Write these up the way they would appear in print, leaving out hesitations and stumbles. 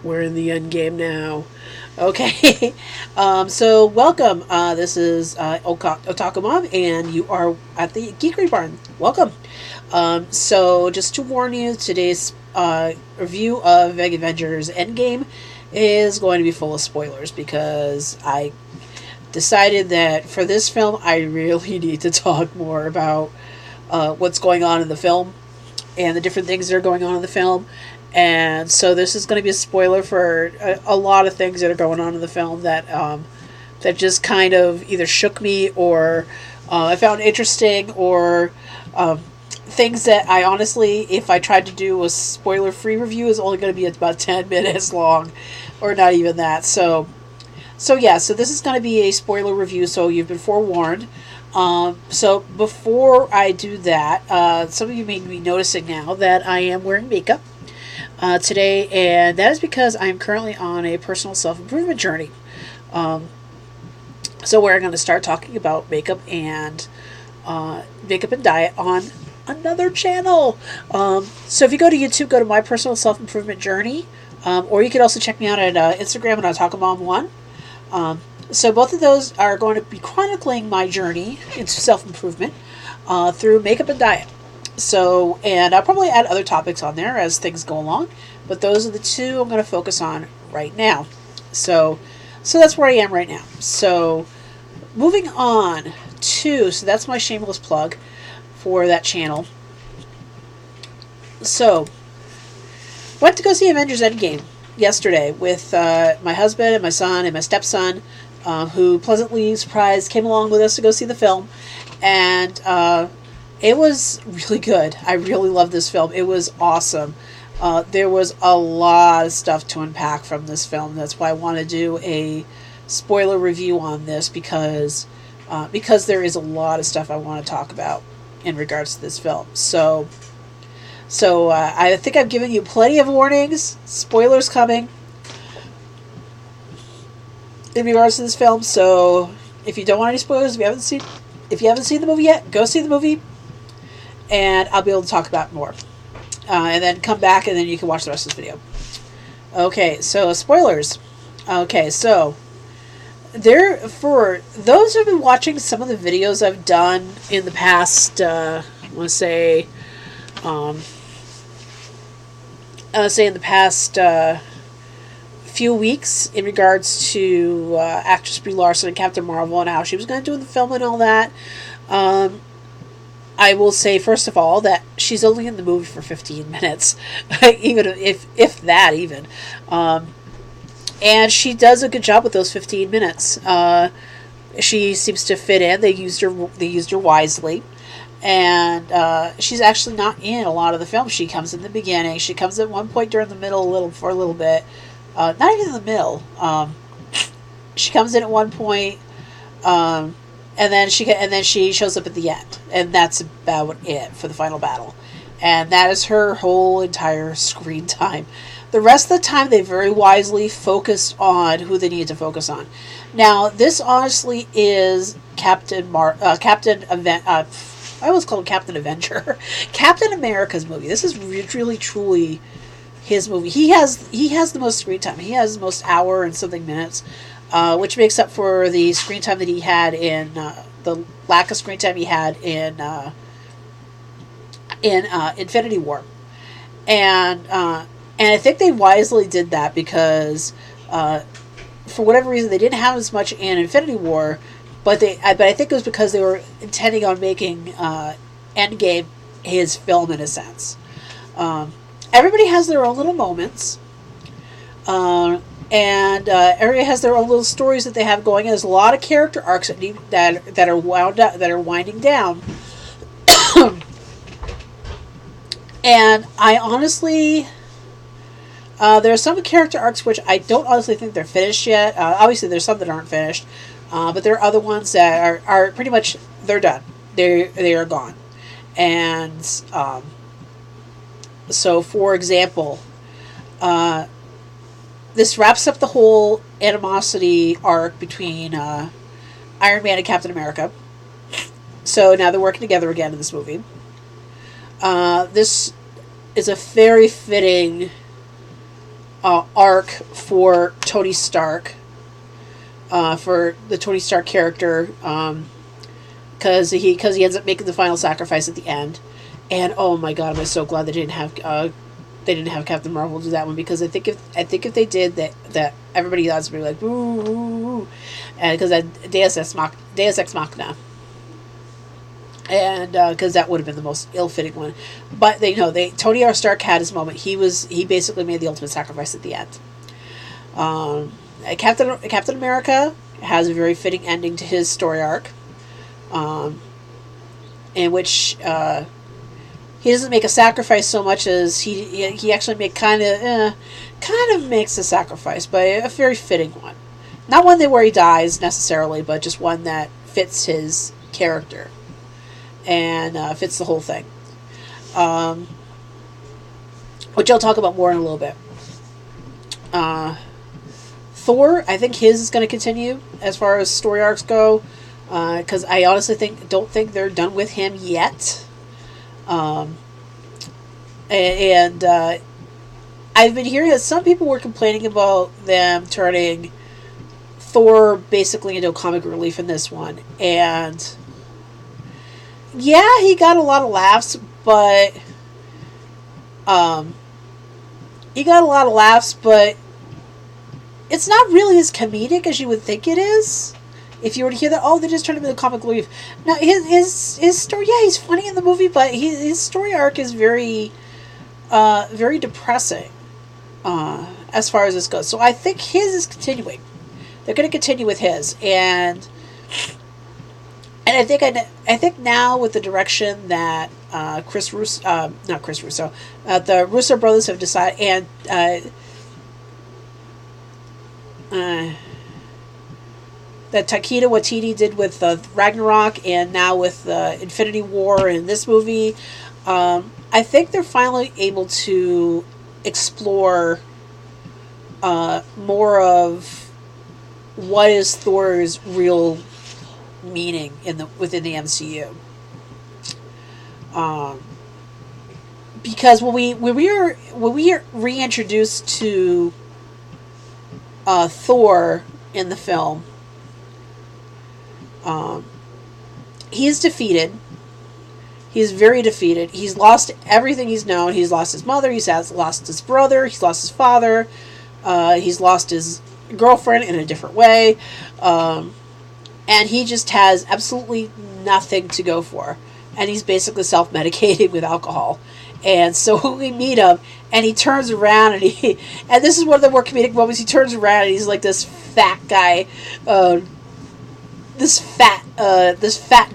We're in the end game now. Okay. So welcome. This is Otaku Mom, and you are at the Geekery Barn. Welcome. So just to warn you, today's review of Avengers Endgame is going to be full of spoilers because I decided that for this film, I really need to talk more about what's going on in the film and the different things that are going on in the film. And so this is going to be a spoiler for a lot of things that are going on in the film that just kind of either shook me or I found interesting or things that I honestly, if I tried to do a spoiler-free review, is only going to be about 10 minutes long or not even that. So this is going to be a spoiler review, so you've been forewarned. So before I do that, some of you may be noticing now that I am wearing makeup today, and that is because I'm currently on a personal self-improvement journey. So we're going to start talking about makeup and diet on another channel. So if you go to YouTube, go to my personal self-improvement journey, or you can also check me out at Instagram at OtakuMom1. So both of those are going to be chronicling my journey into self-improvement through makeup and diet. So, and I'll probably add other topics on there as things go along, but those are the two I'm going to focus on right now. So that's where I am right now. So moving on so that's my shameless plug for that channel. So, went to go see Avengers Endgame yesterday with my husband and my son and my stepson, who pleasantly surprised came along with us to go see the film, and it was really good. I really loved this film. It was awesome. There was a lot of stuff to unpack from this film. That's why I want to do a spoiler review on this because there is a lot of stuff I want to talk about in regards to this film. So I think I've given you plenty of warnings. Spoilers coming in regards to this film. So if you don't want any spoilers, if you haven't seen the movie yet, go see the movie, and I'll be able to talk about it more. And then come back, and then you can watch the rest of this video. Okay, so spoilers. Okay, so for those who've been watching some of the videos I've done in the past, I want to say in the past few weeks in regards to actress Brie Larson and Captain Marvel and how she was going to do the film and all that. I will say, first of all, that she's only in the movie for 15 minutes, even if that even. And she does a good job with those 15 minutes. She seems to fit in. They used her wisely. And she's actually not in a lot of the film. She comes in the beginning. She comes at one point during the middle for a little bit. Not even in the middle. She comes in at one point, and then she shows up at the end, and that's about it for the final battle. And that is her whole entire screen time. The rest of the time, they very wisely focused on who they needed to focus on. Now, this honestly is I always call him Captain Avenger. Captain America's movie. This is really, truly his movie. He has the most screen time. He has the most hour and something minutes, which makes up for the screen time that he had in the lack of screen time he had in Infinity War, and I think they wisely did that because for whatever reason they didn't have as much in Infinity War. But I think it was because they were intending on making Endgame his film in a sense. Everybody has their own little moments, and everybody has their own little stories that they have going. And there's a lot of character arcs that are wound up, that are winding down. And I honestly, there are some character arcs which I don't honestly think they're finished yet. Obviously, there's some that aren't finished. But there are other ones that are pretty much, they're done. They are gone. And so, for example, this wraps up the whole animosity arc between Iron Man and Captain America. So now they're working together again in this movie. This is a very fitting arc for Tony Stark, for the Tony Stark character, because he ends up making the final sacrifice at the end. And oh my god, am I so glad they didn't have Captain Marvel do that one, because I think if they did that everybody else would be like ooh, and because that Deus Ex Machina, and because that would have been the most ill-fitting one. But Tony R. Stark had his moment. He basically made the ultimate sacrifice at the end. Captain America has a very fitting ending to his story arc, in which he doesn't make a sacrifice so much as he actually kind of makes a sacrifice, but a very fitting one. Not one where he dies necessarily, but just one that fits his character and fits the whole thing. Which I'll talk about more in a little bit. Thor, I think his is going to continue as far as story arcs go, because I honestly don't think they're done with him yet. And I've been hearing that some people were complaining about them turning Thor basically into a comic relief in this one, and yeah, he got a lot of laughs, but it's not really as comedic as you would think it is. If you were to hear that, oh, they just turned him into a comic relief. Now, his story, yeah, he's funny in the movie, but his story arc is very, very depressing, as far as this goes. So I think his is continuing. They're going to continue with his, and I think now with the direction that the Russo brothers have decided, and that Taika Waititi did with Ragnarok, and now with Infinity War in this movie, I think they're finally able to explore more of what is Thor's real meaning within the MCU. Because when we are reintroduced to Thor in the film, he's defeated. He's very defeated. He's lost everything he's known. He's lost his mother. He's lost his brother. He's lost his father. He's lost his girlfriend in a different way. And he just has absolutely nothing to go for. And he's basically self-medicating with alcohol. And so we meet him, and he turns around, and this is one of the more comedic moments. He turns around, and he's like this fat guy, this fat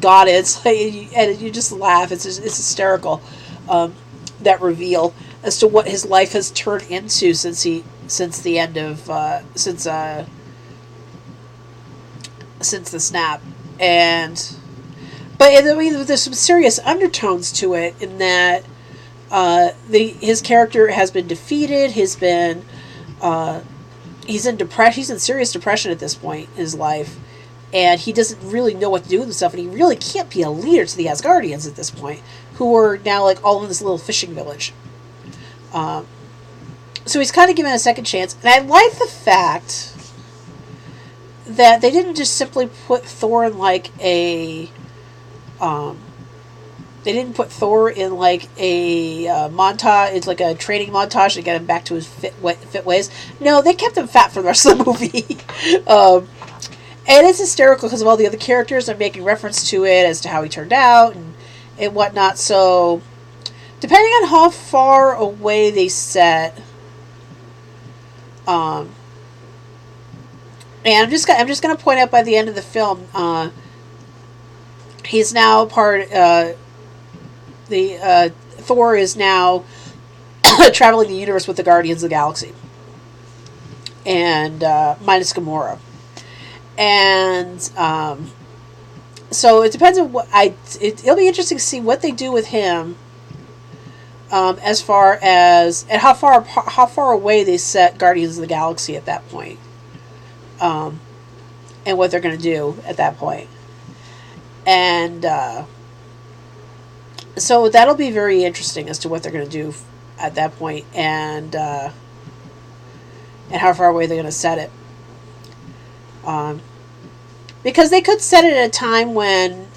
god. It's like, and you just laugh. It's hysterical. That reveal as to what his life has turned into since the snap. But I mean, there's some serious undertones to it in that his character has been defeated. He's in depression. He's in serious depression at this point in his life, and he doesn't really know what to do with himself. And he really can't be a leader to the Asgardians at this point, who are now like all in this little fishing village. So he's kind of given a second chance, and I like the fact that they didn't just simply put Thor in like a they didn't put Thor in like a montage. It's like a training montage to get him back to his fit ways. No, they kept him fat for the rest of the movie. And it's hysterical because of all the other characters are making reference to it as to how he turned out and whatnot. So depending on how far away they set, and I'm just gonna point out by the end of the film, he's now part. Thor is now traveling the universe with the Guardians of the Galaxy, and minus Gamora, and so it depends on what it'll be interesting to see what they do with him, as far as and how far away they set Guardians of the Galaxy at that point. And what they're going to do at that point. And so that'll be very interesting as to what they're going to do at that point. And and how far away they're going to set it. Um, because they could set it at a time when,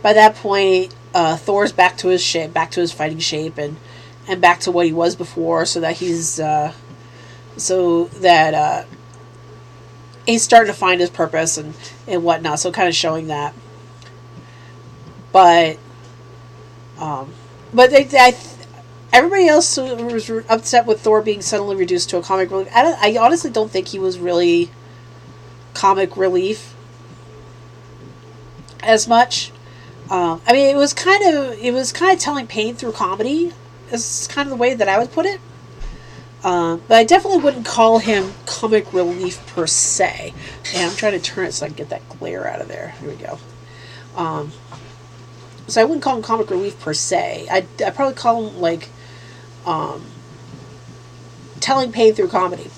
by that point, Thor's back to his shape, back to his fighting shape, and back to what he was before, so that he's starting to find his purpose and whatnot. So kind of showing that, but but everybody else was upset with Thor being suddenly reduced to a comic relief. I honestly don't think he was really comic relief as much. I mean, it was kind of telling pain through comedy. Is kind of the way that I would put it. But I definitely wouldn't call him comic relief per se. And I'm trying to turn it so I can get that glare out of there. Here we go. So I wouldn't call him comic relief per se. I'd probably call him like telling pain through comedy,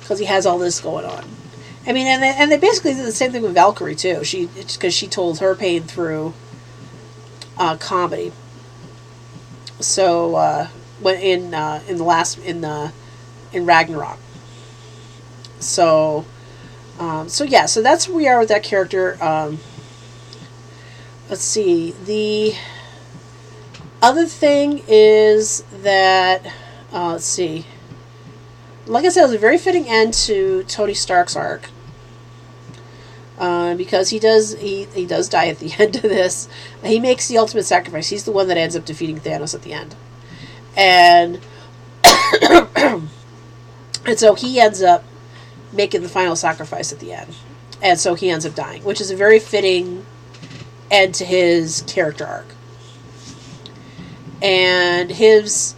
because he has all this going on. I mean, and they basically did the same thing with Valkyrie too. Because she told her pain through comedy. So when in Ragnarok. So yeah. So that's where we are with that character. Let's see. The other thing is that let's see. Like I said, it was a very fitting end to Tony Stark's arc. Because he does die at the end of this. He makes the ultimate sacrifice. He's the one that ends up defeating Thanos at the end. And and so he ends up making the final sacrifice at the end. And so he ends up dying, which is a very fitting end to his character arc. And his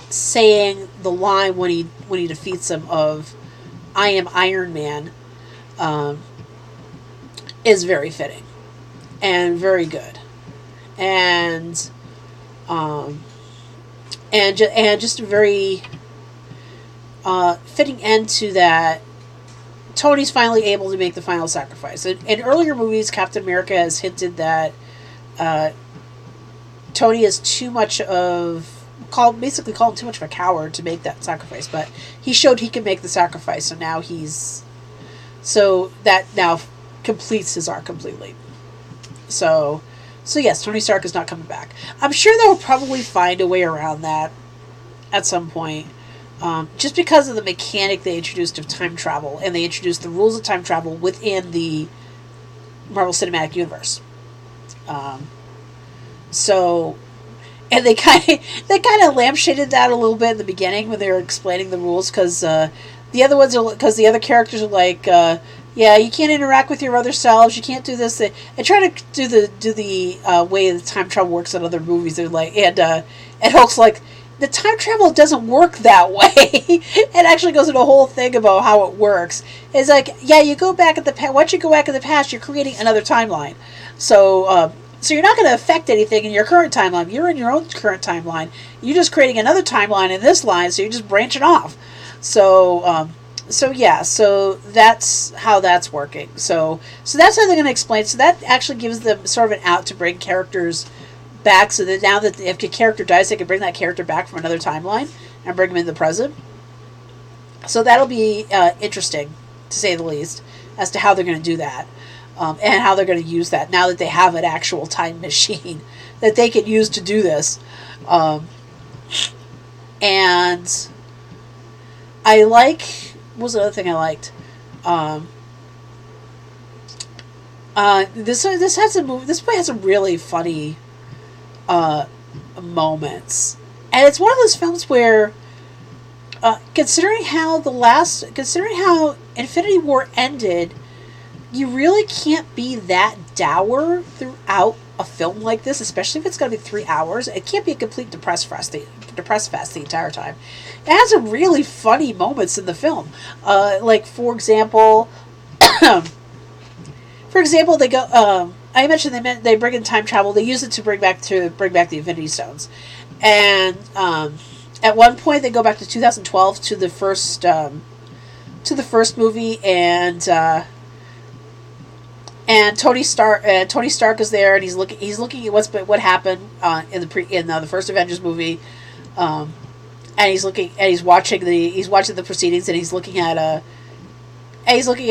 saying the line when he defeats him of "I am Iron Man" is very fitting and very good, and just a very fitting end to that. Tony's finally able to make the final sacrifice. In earlier movies, Captain America has hinted that Tony is too much of called him too much of a coward to make that sacrifice, but he showed he could make the sacrifice, so that now completes his arc completely. So yes, Tony Stark is not coming back. I'm sure they'll probably find a way around that at some point, just because of the mechanic they introduced of time travel, and they introduced the rules of time travel within the Marvel Cinematic Universe. And they kind of lampshaded that a little bit in the beginning when they were explaining the rules, because the other characters are like, yeah, you can't interact with your other selves, you can't do this. They try to do the way the time travel works in other movies. They're like, and Hulk's like, the time travel doesn't work that way. It actually goes into a whole thing about how it works. It's like, yeah, you go back at the past. Once you go back in the past, you're creating another timeline. So you're not going to affect anything in your current timeline. You're in your own current timeline. You're just creating another timeline in this line, so you're just branching off. So that's how that's working. So that's how they're going to explain. So that actually gives them sort of an out to bring characters back, so that now that if a character dies, they can bring that character back from another timeline and bring them in the present. So that'll be interesting, to say the least, as to how they're going to do that. And how they're going to use that now that they have an actual time machine that they can use to do this. And I like... What was the other thing I liked? This play has some really funny moments, and it's one of those films where, considering how Infinity War ended, you really can't be that dour throughout a film like this, especially if it's going to be 3 hours. It can't be a complete depress fest the entire time. It has some really funny moments in the film. Like, for example, they go. I mentioned they bring in time travel. They use it to bring back the Infinity Stones, and at one point they go back to 2012 to the first movie, and Tony Stark is there, and he's looking at what happened in the first Avengers movie, and he's watching the proceedings, and he's looking at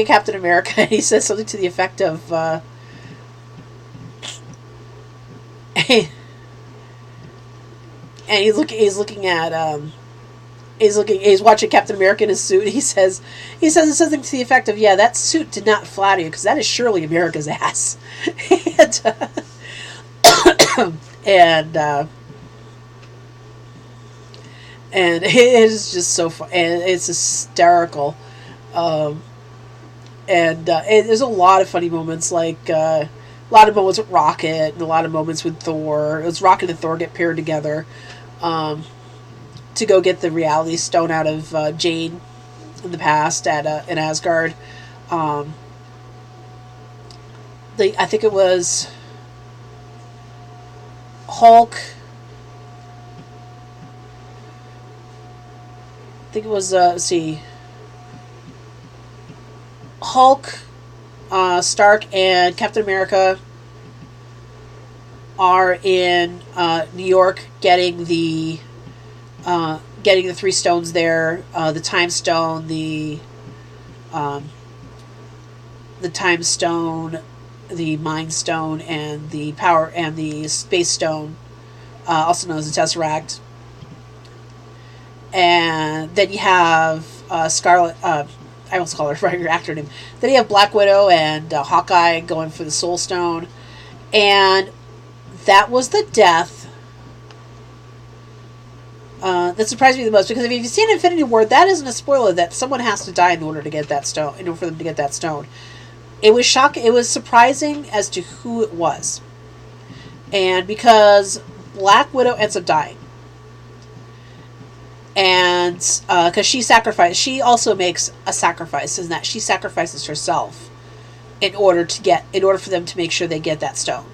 Captain America, and he says something to the effect of, and he's looking at he's watching Captain America in his suit. He says something to the effect of, "Yeah, that suit did not flatter you, because that is surely America's ass." and and and it is just so fun, and it's hysterical. And there's a lot of funny moments, like a lot of moments with Rocket, and a lot of moments with Thor. It was Rocket and Thor get paired together. To go get the Reality Stone out of Jane in the past in Asgard. I think it was Hulk. I think it was let's see, Hulk, Stark, and Captain America are in New York getting the three stones there, the time stone, the time stone, the mind stone, and the power and the space stone, also known as the Tesseract. And then you have Scarlet. I almost call her your actor name. Then you have Black Widow and Hawkeye going for the Soul Stone, and that was the death that surprised me the most, because if you've seen Infinity War, that isn't a spoiler that someone has to die in order to get that stone. In order for them to get that stone, it was shocking. It was surprising as to who it was, and because Black Widow ends up dying, and because she also makes a sacrifice, in that she sacrifices herself in order for them to make sure they get that stone,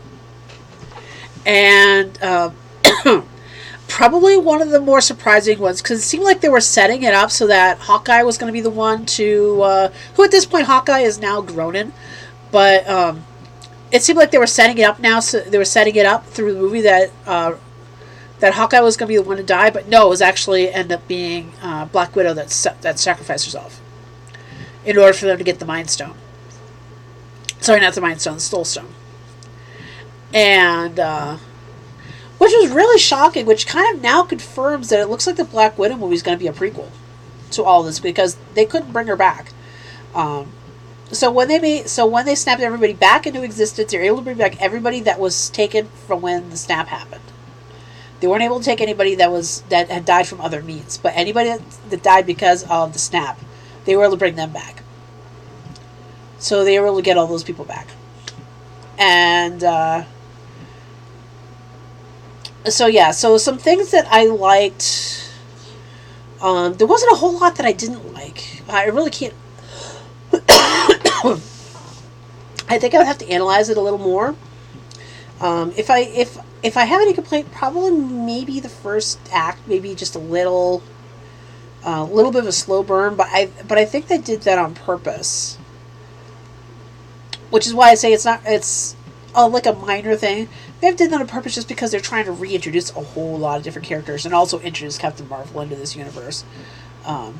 and. Probably one of the more surprising ones, because it seemed like they were setting it up so that Hawkeye was going to be the one to, who at this point Hawkeye is now groaning, but it seemed like they were setting it up now. So they were setting it up through the movie that Hawkeye was going to be the one to die, but no, it was actually end up being Black Widow that sacrificed herself in order for them to get the Mind Stone. Sorry, not the Mind Stone, the Soul Stone, and. Which was really shocking, which kind of now confirms that it looks like the Black Widow movie is going to be a prequel to all this, because they couldn't bring her back. So when they snapped everybody back into existence, they were able to bring back everybody that was taken from when the snap happened. They weren't able to take anybody that had died from other means, but anybody that died because of the snap, they were able to bring them back. So they were able to get all those people back, and. So some things that I liked. There wasn't a whole lot that I didn't like. I really can't. I think I would have to analyze it a little more. If I have any complaint, probably maybe the first act, maybe just a little bit of a slow burn. But I think they did that on purpose, which is why I say it's like a minor thing. They did that on purpose just because they're trying to reintroduce a whole lot of different characters and also introduce Captain Marvel into this universe. And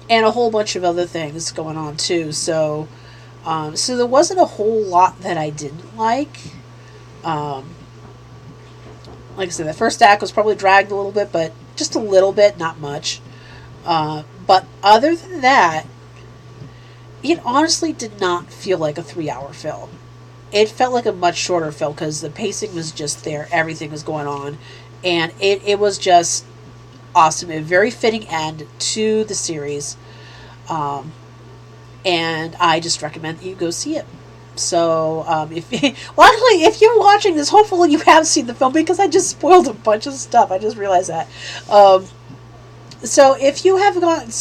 a whole bunch of other things going on too. So there wasn't a whole lot that I didn't like. Like I said, the first act was probably dragged a little bit, but just a little bit, not much. But other than that, it honestly did not feel like a 3-hour film. It felt like a much shorter film because the pacing was just there. Everything was going on. And it was just awesome. A very fitting end to the series. And I just recommend that you go see it. So, if you're watching this, hopefully you have seen the film, because I just spoiled a bunch of stuff. I just realized that. So if you have gone,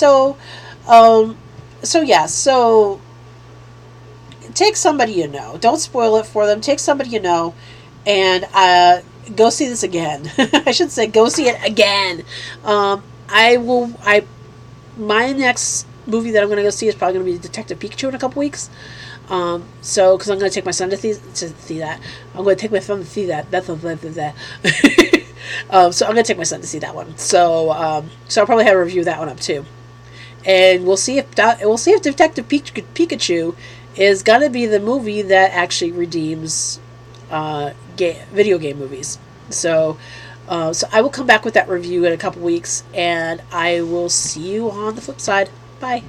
take somebody you know. Don't spoil it for them. Take somebody you know, and go see this again. I should say, go see it again. My next movie that I'm going to go see is probably going to be Detective Pikachu in a couple weeks. Because I'm going to take my son to see that. I'm going to take my son to see that. So I'm gonna take my son to see that one. So I'll probably have a review of that one up too, and we'll see if Detective Pikachu is gonna be the movie that actually redeems video game movies. So I will come back with that review in a couple weeks, and I will see you on the flip side. Bye.